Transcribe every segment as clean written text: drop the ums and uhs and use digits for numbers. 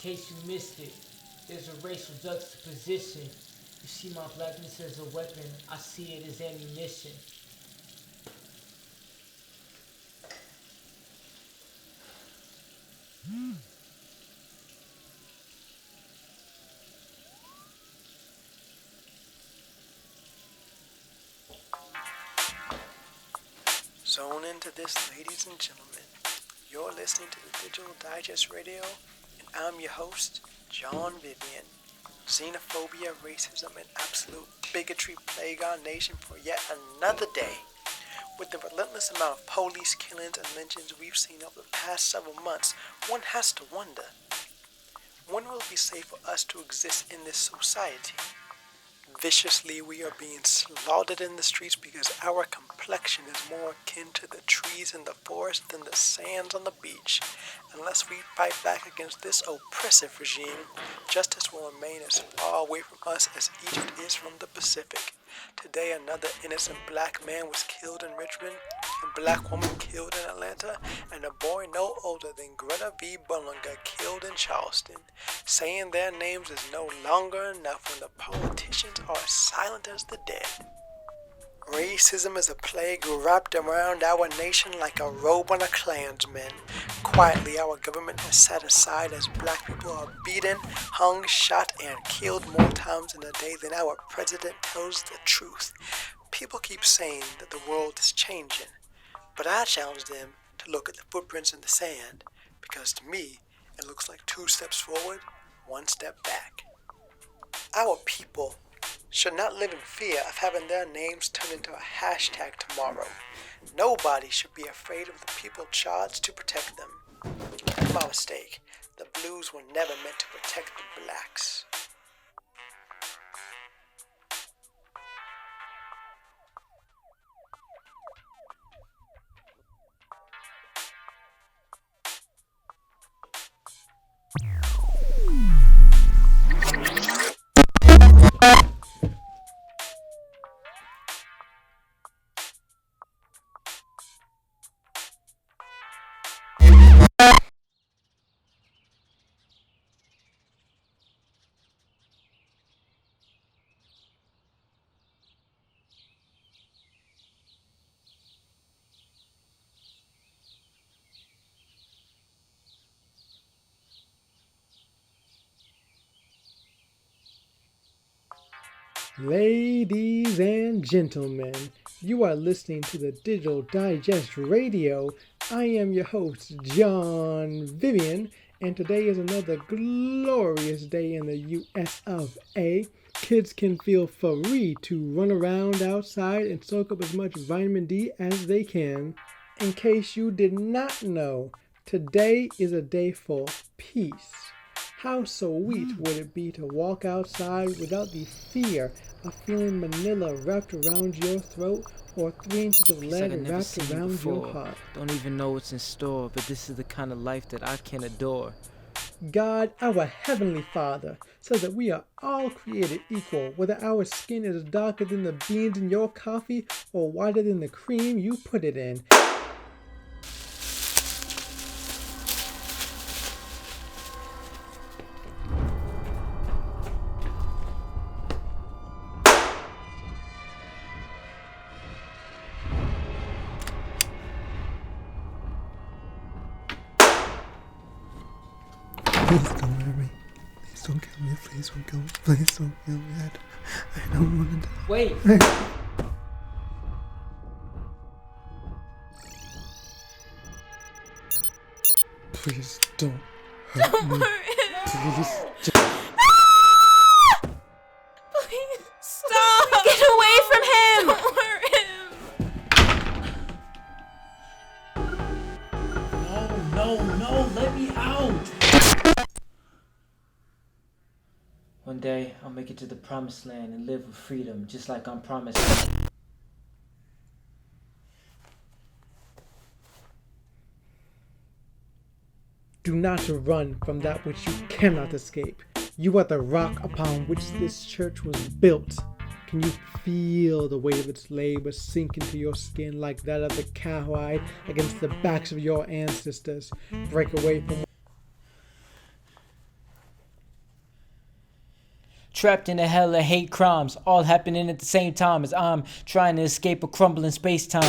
case you missed it, there's a racial juxtaposition. You see my blackness as a weapon, I see it as ammunition. Zone into this, ladies and gentlemen. You're listening to the Digital Digest Radio, and I'm your host, John Vivian. Xenophobia, racism, and absolute bigotry plague our nation for yet another day. With the relentless amount of police killings and lynchings we've seen over the past several months, one has to wonder, when will it be safe for us to exist in this society? Viciously, we are being slaughtered in the streets because our complexion is more akin to the trees in the forest than the sands on the beach. Unless we fight back against this oppressive regime, justice will remain as far away from us as Egypt is from the Pacific. Today, another innocent black man was killed in Richmond, a black woman killed in Atlanta, and a boy no older than Greta V. Bullinger killed in Charleston. Saying their names is no longer enough when the politicians are as silent as the dead. Racism is a plague wrapped around our nation like a robe on a Klansman. Quietly, our government has sat aside as black people are beaten, hung, shot, and killed more times in a day than our president tells the truth. People keep saying that the world is changing, but I challenge them to look at the footprints in the sand, because to me, it looks like 2 steps forward, 1 step back. Our people should not live in fear of having their names turned into a hashtag tomorrow. Nobody should be afraid of the people charged to protect them. My mistake. The blues were never meant to protect the blacks. Ladies and gentlemen, you are listening to the Digital Digest Radio. I am your host, John Vivian, and today is another glorious day in the US of A. Kids can feel free to run around outside and soak up as much vitamin D as they can. In case you did not know, today is a day for peace. How sweet would it be to walk outside without the fear of feeling manila wrapped around your throat or 3 inches of lead wrapped around your heart? Don't even know what's in store, but this is the kind of life that I can adore. God, our Heavenly Father, says that we are all created equal, whether our skin is darker than the beans in your coffee or whiter than the cream you put it in. Please don't hurt me. Please don't kill me. Please don't kill me. Please don't kill me. I don't want to die. Wait! Please don't hurt me. Please don't. Please stop! Get away from him! Don't hurt him! No, let me out! One day, I'll make it to the promised land and live with freedom, just like I'm promised. Do not run from that which you cannot escape. You are the rock upon which this church was built. Can you feel the weight of its labor sink into your skin like that of the cowhide against the backs of your ancestors? Break away from Trapped in a hell of hate crimes, all happening at the same time as I'm trying to escape a crumbling space-time.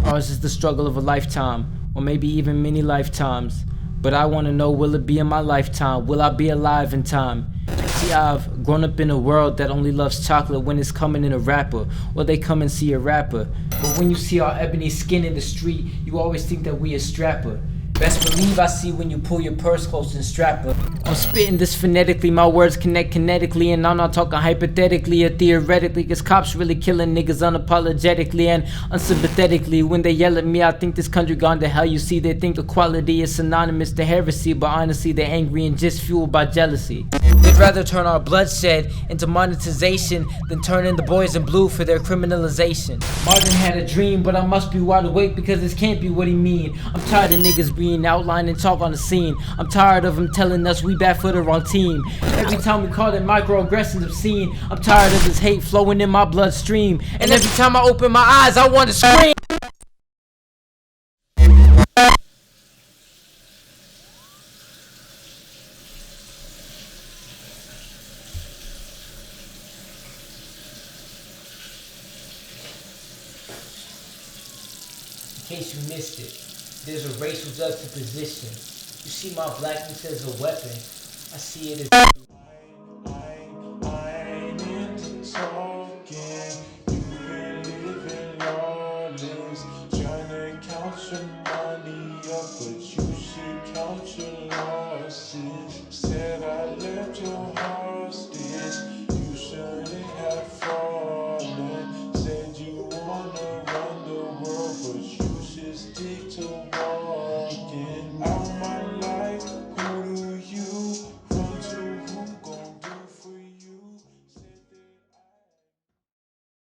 Ours is the struggle of a lifetime, or maybe even many lifetimes. But I want to know, will it be in my lifetime? Will I be alive in time? See, I've grown up in a world that only loves chocolate when it's coming in a wrapper, or they come and see a rapper. But when you see our ebony skin in the street, you always think that we a strapper. Best believe I see when you pull your purse close and strap her. I'm spitting this phonetically, my words connect kinetically, and I'm not talking hypothetically or theoretically, cause cops really killing niggas unapologetically and unsympathetically. When they yell at me, I think this country gone to hell. You see, they think equality is synonymous to heresy, but honestly they're angry and just fueled by jealousy. They'd rather turn our bloodshed into monetization than turning the boys in blue for their criminalization. Martin had a dream, but I must be wide awake because this can't be what he mean. I'm tired of niggas being outlined and talk on the scene. I'm tired of them telling us we bad for the wrong team. Every time we call them microaggressions obscene. I'm tired of this hate flowing in my bloodstream. And every time I open my eyes, I want to scream. In case you missed it, there's a racial juxtaposition. You see my blackness as a weapon. I see it as